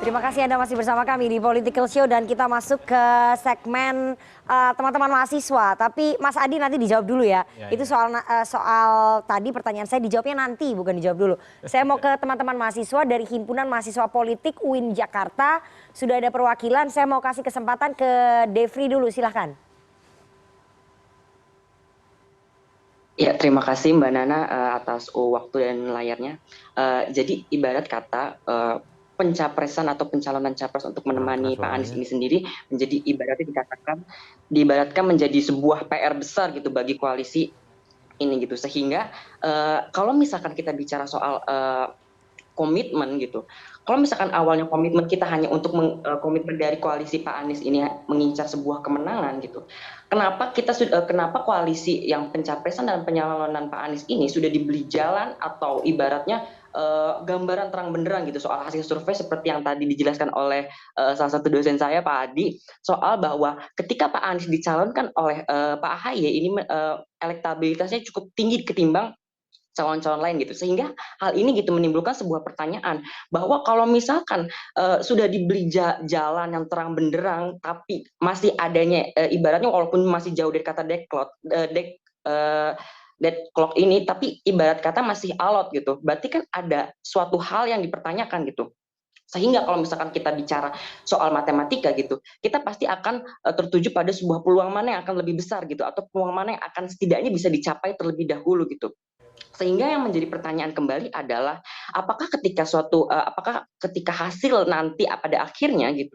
Terima kasih Anda masih bersama kami di Political Show dan kita masuk ke segmen teman-teman mahasiswa. Tapi Mas Adi nanti dijawab dulu ya. Itu soal tadi pertanyaan saya dijawabnya nanti, bukan dijawab dulu. Saya mau ke teman-teman mahasiswa dari Himpunan Mahasiswa Politik UIN Jakarta. Sudah ada perwakilan, saya mau kasih kesempatan ke Devri dulu, silahkan. Ya, terima kasih Mbak Nana atas waktu dan layarnya. Jadi ibarat kata pencapresan atau pencalonan capres untuk menemani Pak Anies ini sendiri menjadi diibaratkan menjadi sebuah PR besar gitu bagi koalisi ini gitu. Sehingga kalau misalkan kita bicara soal komitmen gitu. Kalau misalkan awalnya komitmen kita hanya untuk komitmen dari koalisi Pak Anies ini mengincar sebuah kemenangan gitu. Kenapa koalisi yang pencapresan dan penyalonan Pak Anies ini sudah dibeli jalan atau ibaratnya gambaran terang benderang gitu soal hasil survei seperti yang tadi dijelaskan oleh salah satu dosen saya Pak Adi soal bahwa ketika Pak Anies dicalonkan oleh Pak AHY ini elektabilitasnya cukup tinggi ketimbang calon-calon lain gitu, sehingga hal ini gitu menimbulkan sebuah pertanyaan bahwa kalau misalkan sudah dibeli jalan yang terang benderang tapi masih adanya ibaratnya walaupun masih jauh dari kata deadlock ini tapi ibarat kata masih alot gitu, berarti kan ada suatu hal yang dipertanyakan gitu. Sehingga kalau misalkan kita bicara soal matematika gitu, kita pasti akan tertuju pada sebuah peluang mana yang akan lebih besar gitu, atau peluang mana yang akan setidaknya bisa dicapai terlebih dahulu gitu. Sehingga yang menjadi pertanyaan kembali adalah apakah ketika hasil nanti pada akhirnya gitu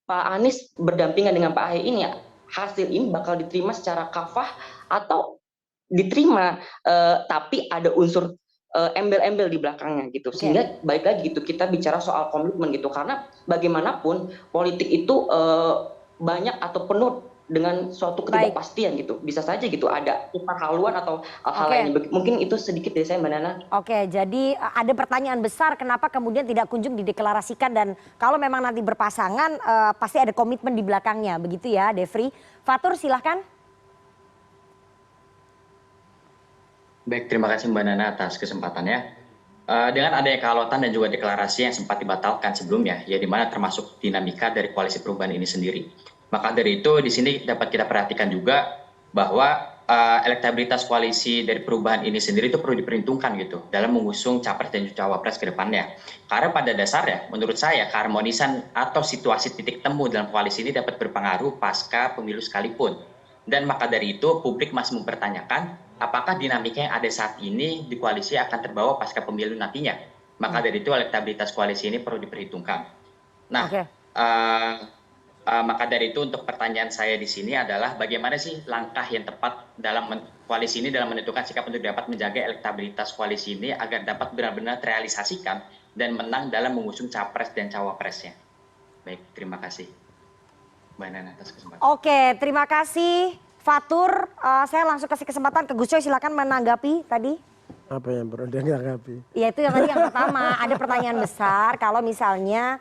Pak Anies berdampingan dengan Pak AHY ini hasil ini bakal diterima secara kafah atau diterima tapi ada unsur embel-embel di belakangnya gitu. Sehingga baik lagi gitu kita bicara soal komitmen gitu, karena bagaimanapun politik itu banyak atau penuh dengan suatu ketidakpastian gitu. Bisa saja gitu ada haluan atau hal lainnya. Mungkin itu sedikit dari saya Mbak Nana. Oke, jadi ada pertanyaan besar kenapa kemudian tidak kunjung dideklarasikan dan kalau memang nanti berpasangan pasti ada komitmen di belakangnya. Begitu ya Devri. Fatur silahkan. Baik, terima kasih Mbak Nana atas kesempatannya. Dengan adanya kealotan dan juga deklarasi yang sempat dibatalkan sebelumnya, ya di mana termasuk dinamika dari koalisi perubahan ini sendiri. Maka dari itu di sini dapat kita perhatikan juga bahwa elektabilitas koalisi dari perubahan ini sendiri itu perlu diperhitungkan gitu dalam mengusung capres dan cawapres ke depannya. Karena pada dasarnya menurut saya keharmonisan atau situasi titik temu dalam koalisi ini dapat berpengaruh pasca pemilu sekalipun. Dan maka dari itu publik masih mempertanyakan apakah dinamika yang ada saat ini di koalisi akan terbawa pasca pemilu nantinya. Maka dari itu elektabilitas koalisi ini perlu diperhitungkan. Nah, maka dari itu untuk pertanyaan saya di sini adalah bagaimana sih langkah yang tepat dalam koalisi ini dalam menentukan sikap untuk dapat menjaga elektabilitas koalisi ini agar dapat benar-benar terrealisasikan dan menang dalam mengusung capres dan cawapresnya. Baik, terima kasih Mbak Nana atas kesempatan. Oke, terima kasih Fatur. Saya langsung kasih kesempatan ke Gus Coy, silakan menanggapi tadi. Apa yang perlu ditanggapi? Ya itu yang tadi yang pertama, ada pertanyaan besar kalau misalnya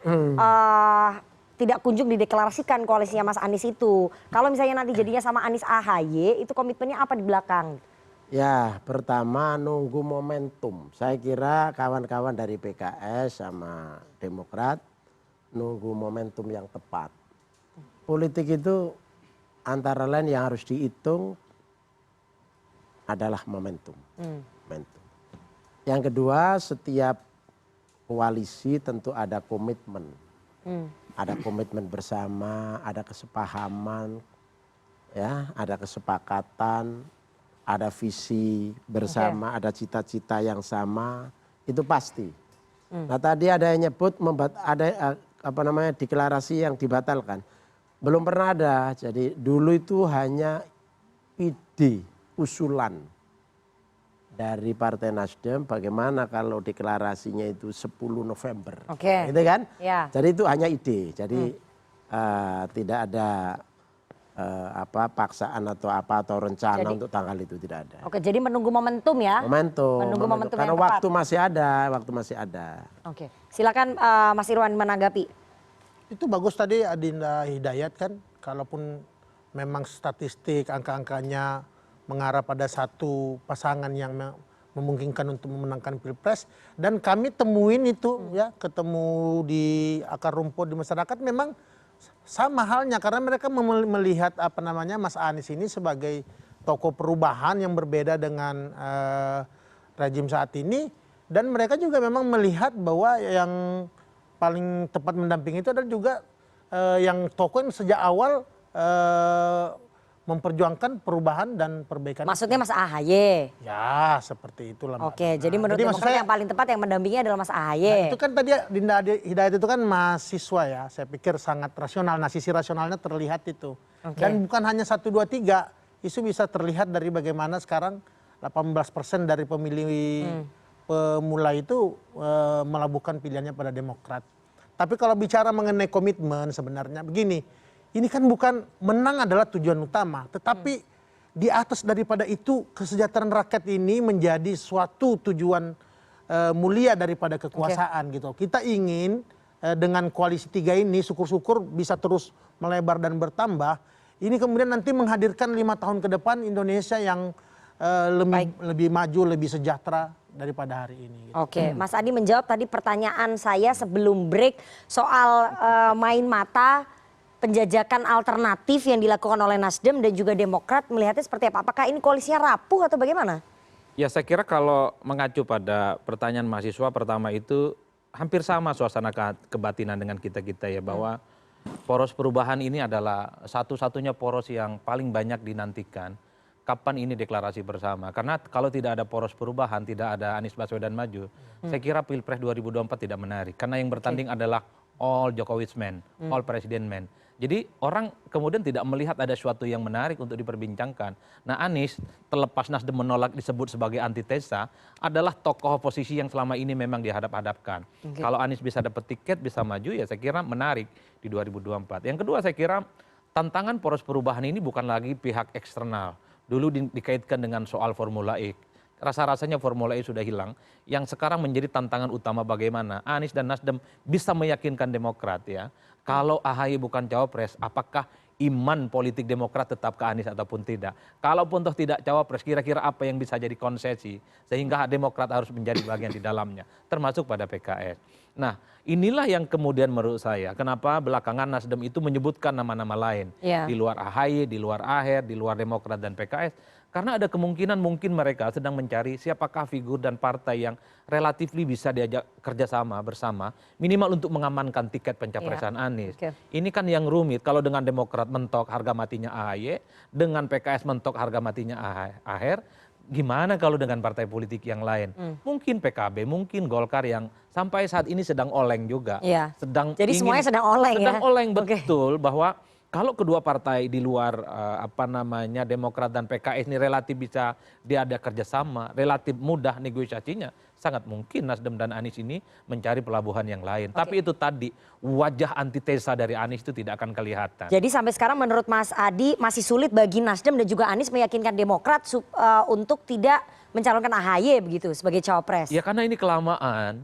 tidak kunjung dideklarasikan koalisinya Mas Anies itu. Kalau misalnya nanti jadinya sama Anies AHY, itu komitmennya apa di belakang? Ya, pertama nunggu momentum. Saya kira kawan-kawan dari PKS sama Demokrat nunggu momentum yang tepat. Politik itu antara lain yang harus dihitung adalah momentum. Yang kedua, setiap koalisi tentu ada komitmen. Ada komitmen bersama, ada kesepahaman, ya, ada kesepakatan, ada visi bersama, ada cita-cita yang sama, itu pasti. Nah tadi ada yang nyebut ada deklarasi yang dibatalkan. Belum pernah ada, jadi dulu itu hanya ide, usulan dari Partai Nasdem bagaimana kalau deklarasinya itu 10 November. Gitu kan? Ya. Jadi itu hanya ide, jadi tidak ada paksaan atau rencana untuk tanggal itu tidak ada. Oke, jadi menunggu momentum ya? Momentum. Menunggu momentum karena yang tepat. waktu masih ada. Oke, silakan Mas Irwan menanggapi. Itu bagus tadi Adinda Hidayat kan, kalaupun memang statistik angka-angkanya mengarah pada satu pasangan yang memungkinkan untuk memenangkan Pilpres. Dan kami temuin itu ya, ketemu di akar rumput di masyarakat memang sama halnya karena mereka melihat apa namanya Mas Anies ini sebagai tokoh perubahan yang berbeda dengan rejim saat ini, dan mereka juga memang melihat bahwa yang paling tepat mendampingi itu adalah juga yang tokoh yang sejak awal memperjuangkan perubahan dan perbaikan. Maksudnya Mas AHY. Ya, seperti itulah. Oke, jadi menurut Demokrat yang paling tepat yang mendampingi adalah Mas AHY. Nah, itu kan tadi Dinda Hidayat itu kan mahasiswa ya, saya pikir sangat rasional. Nah, sisi rasionalnya terlihat itu. Dan bukan hanya 1, 2, 3, isu bisa terlihat dari bagaimana sekarang 18% dari pemilih pemula itu melabuhkan pilihannya pada Demokrat. Tapi kalau bicara mengenai komitmen sebenarnya begini, ini kan bukan menang adalah tujuan utama, tetapi di atas daripada itu kesejahteraan rakyat ini menjadi suatu tujuan mulia daripada kekuasaan gitu. Kita ingin dengan koalisi 3 ini syukur-syukur bisa terus melebar dan bertambah. Ini kemudian nanti menghadirkan 5 tahun ke depan Indonesia yang lebih maju, lebih sejahtera daripada hari ini. Gitu. Oke, Mas Adi menjawab tadi pertanyaan saya sebelum break soal main mata penjajakan alternatif yang dilakukan oleh Nasdem dan juga Demokrat, melihatnya seperti apa? Apakah ini koalisinya rapuh atau bagaimana? Ya saya kira kalau mengacu pada pertanyaan mahasiswa pertama itu hampir sama suasana kebatinan dengan kita-kita ya, bahwa poros perubahan ini adalah satu-satunya poros yang paling banyak dinantikan. Kapan ini deklarasi bersama? Karena kalau tidak ada poros perubahan, tidak ada Anies Baswedan maju, saya kira Pilpres 2024 tidak menarik. Karena yang bertanding adalah all Jokowi's men, all President men. Jadi orang kemudian tidak melihat ada sesuatu yang menarik untuk diperbincangkan. Nah Anies, terlepas Nasdem menolak disebut sebagai antitesa, adalah tokoh oposisi yang selama ini memang dihadap-hadapkan. Kalau Anies bisa dapat tiket, bisa maju, ya saya kira menarik di 2024. Yang kedua saya kira tantangan poros perubahan ini bukan lagi pihak eksternal. Dulu dikaitkan dengan soal Formula E. Rasa-rasanya Formula E sudah hilang. Yang sekarang menjadi tantangan utama bagaimana Anies dan Nasdem bisa meyakinkan Demokrat ya. Kalau AHY bukan cawapres, apakah iman politik Demokrat tetap ke Anies ataupun tidak? Kalaupun toh tidak cawapres, kira-kira apa yang bisa jadi konsesi sehingga Demokrat harus menjadi bagian di dalamnya, termasuk pada PKS. Nah, inilah yang kemudian menurut saya kenapa belakangan Nasdem itu menyebutkan nama-nama lain di luar AHY, di luar AHR, di luar Demokrat dan PKS. Karena ada kemungkinan mungkin mereka sedang mencari siapakah figur dan partai yang relatif bisa diajak kerjasama bersama, minimal untuk mengamankan tiket pencapresan Anies. Ini kan yang rumit, kalau dengan Demokrat mentok harga matinya AHY, dengan PKS mentok harga matinya AHR, gimana kalau dengan partai politik yang lain? Mungkin PKB, mungkin Golkar yang sampai saat ini sedang oleng juga. Jadi semuanya sedang oleng ya? Sedang oleng betul bahwa kalau kedua partai di luar Demokrat dan PKS ini relatif bisa diajak kerjasama, relatif mudah negosiasinya, sangat mungkin Nasdem dan Anies ini mencari pelabuhan yang lain. Tapi itu tadi wajah antitesa dari Anies itu tidak akan kelihatan. Jadi sampai sekarang menurut Mas Adi masih sulit bagi Nasdem dan juga Anies meyakinkan Demokrat untuk tidak mencalonkan AHY begitu sebagai cawapres. Ya karena ini kelamaan.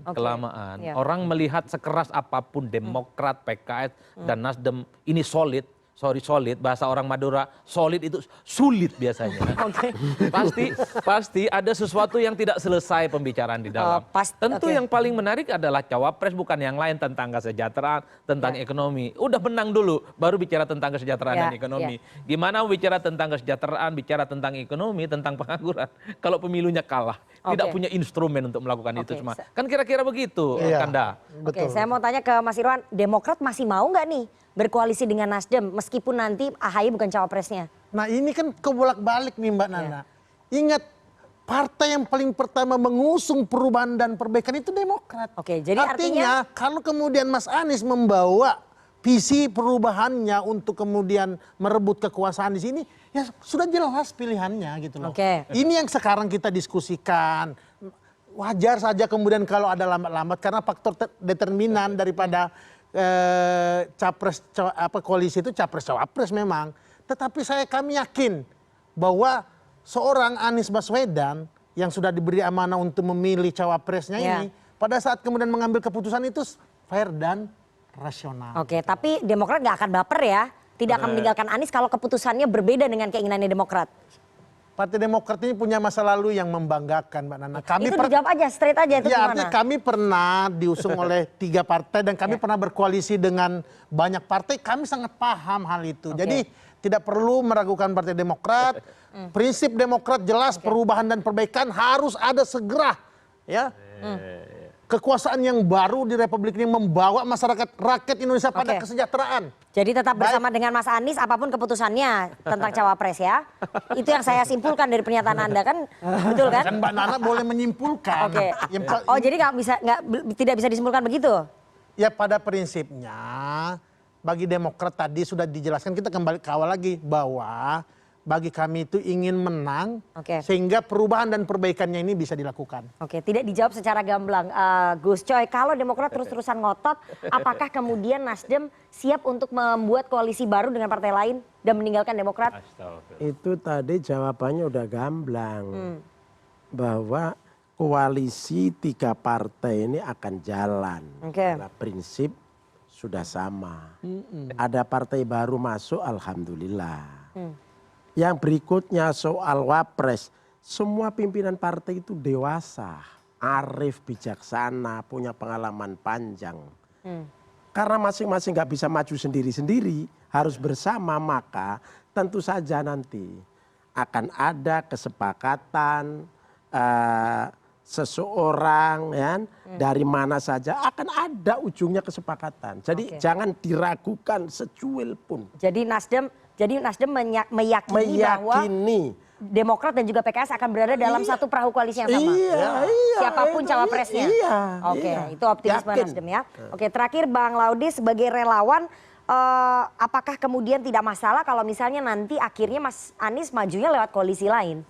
Orang melihat sekeras apapun Demokrat, PKS dan Nasdem ini solid. Solid, bahasa orang Madura, solid itu sulit biasanya. Pasti ada sesuatu yang tidak selesai pembicaraan di dalam. Tentu yang paling menarik adalah cawapres, bukan yang lain, tentang kesejahteraan, tentang ekonomi. Udah menang dulu, baru bicara tentang kesejahteraan dan ekonomi. Gimana bicara tentang kesejahteraan, bicara tentang ekonomi, tentang pengangguran. Kalau pemilunya kalah, tidak punya instrumen untuk melakukan itu semua. Kan kira-kira begitu, Kanda. Oke, saya mau tanya ke Mas Irwan, Demokrat masih mau nggak nih berkoalisi dengan Nasdem meskipun nanti AHY bukan cawapresnya? Nah ini kan kebolak-balik nih Mbak Nana. Ingat, partai yang paling pertama mengusung perubahan dan perbaikan itu Demokrat. Jadi artinya kalau kemudian Mas Anies membawa visi perubahannya untuk kemudian merebut kekuasaan di sini, ya sudah jelas pilihannya gitu loh. Ini yang sekarang kita diskusikan. Wajar saja kemudian kalau ada lambat-lambat karena faktor determinan daripada koalisi itu capres cawapres memang, tetapi kami yakin bahwa seorang Anies Baswedan yang sudah diberi amanah untuk memilih cawapresnya ini pada saat kemudian mengambil keputusan itu fair dan rasional. Tapi Demokrat nggak akan baper ya, tidak akan meninggalkan Anies kalau keputusannya berbeda dengan keinginannya Demokrat. Partai Demokrat ini punya masa lalu yang membanggakan, Mbak Nana. Itu dijawab aja, straight aja itu Ya, gimana? artinya kami pernah diusung oleh 3 partai dan kami pernah berkoalisi dengan banyak partai. Kami sangat paham hal itu. Jadi tidak perlu meragukan Partai Demokrat. Prinsip Demokrat jelas, perubahan dan perbaikan harus ada segera. Ya. Kekuasaan yang baru di Republik ini membawa masyarakat rakyat Indonesia pada kesejahteraan. Jadi tetap bersama dengan Mas Anies apapun keputusannya tentang cawapres ya. Itu yang saya simpulkan dari pernyataan Anda kan, betul kan? Kan Mbak Nana boleh menyimpulkan. Oke. Oh jadi tidak bisa disimpulkan begitu? Ya pada prinsipnya bagi Demokrat tadi sudah dijelaskan, kita kembali ke awal lagi bahwa bagi kami itu ingin menang sehingga perubahan dan perbaikannya ini bisa dilakukan. Oke, tidak dijawab secara gamblang. Gus Coy, kalau Demokrat terus-terusan ngotot, apakah kemudian Nasdem siap untuk membuat koalisi baru dengan partai lain dan meninggalkan Demokrat? Itu tadi jawabannya udah gamblang. Bahwa koalisi 3 partai ini akan jalan. Karena prinsip sudah sama. Ada partai baru masuk, alhamdulillah. Yang berikutnya soal wapres, semua pimpinan partai itu dewasa, arif, bijaksana, punya pengalaman panjang. Karena masing-masing nggak bisa maju sendiri-sendiri, harus bersama, maka tentu saja nanti akan ada kesepakatan seseorang ya, dari mana saja akan ada ujungnya kesepakatan. Jadi jangan diragukan secuil pun. Jadi Nasdem meyakini bahwa Demokrat dan juga PKS akan berada dalam satu perahu koalisi yang sama. Siapapun cawapresnya. Itu optimisme Nasdem ya. Oke, terakhir Bang Laude sebagai relawan, apakah kemudian tidak masalah kalau misalnya nanti akhirnya Mas Anies majunya lewat koalisi lain?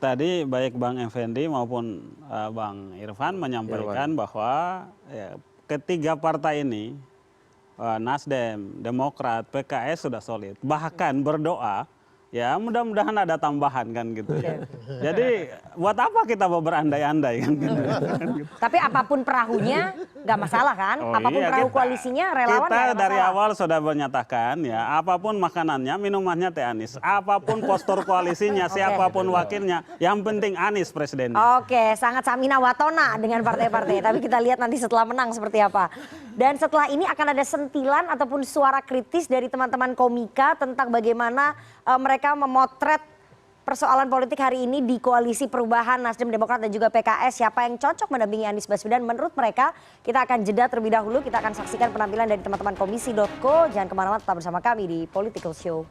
Tadi baik Bang Effendi maupun Bang Irfan menyampaikan bahwa ketiga partai ini, Nasdem, Demokrat, PKS sudah solid. Bahkan berdoa, ya mudah-mudahan ada tambahan kan gitu ya. Jadi buat apa kita berandai-andai kan gitu. Tapi apapun perahunya nggak masalah kan? Apapun perahu koalisinya relawan nggak kita ada dari masalah. awal sudah menyatakan ya apapun makanannya, minumannya Teh Anies. Apapun postur koalisinya, siapapun wakilnya, yang penting Anies presiden. Oke, sangat samina watona dengan partai-partai. Tapi kita lihat nanti setelah menang seperti apa. Dan setelah ini akan ada sentilan ataupun suara kritis dari teman-teman komika tentang bagaimana mereka memotret persoalan politik hari ini di koalisi perubahan Nasdem, Demokrat dan juga PKS. Siapa yang cocok mendampingi Anies Baswedan menurut mereka? Kita akan jeda terlebih dahulu. Kita akan saksikan penampilan dari teman-teman komisi.co. Jangan kemana-mana, tetap bersama kami di Political Show.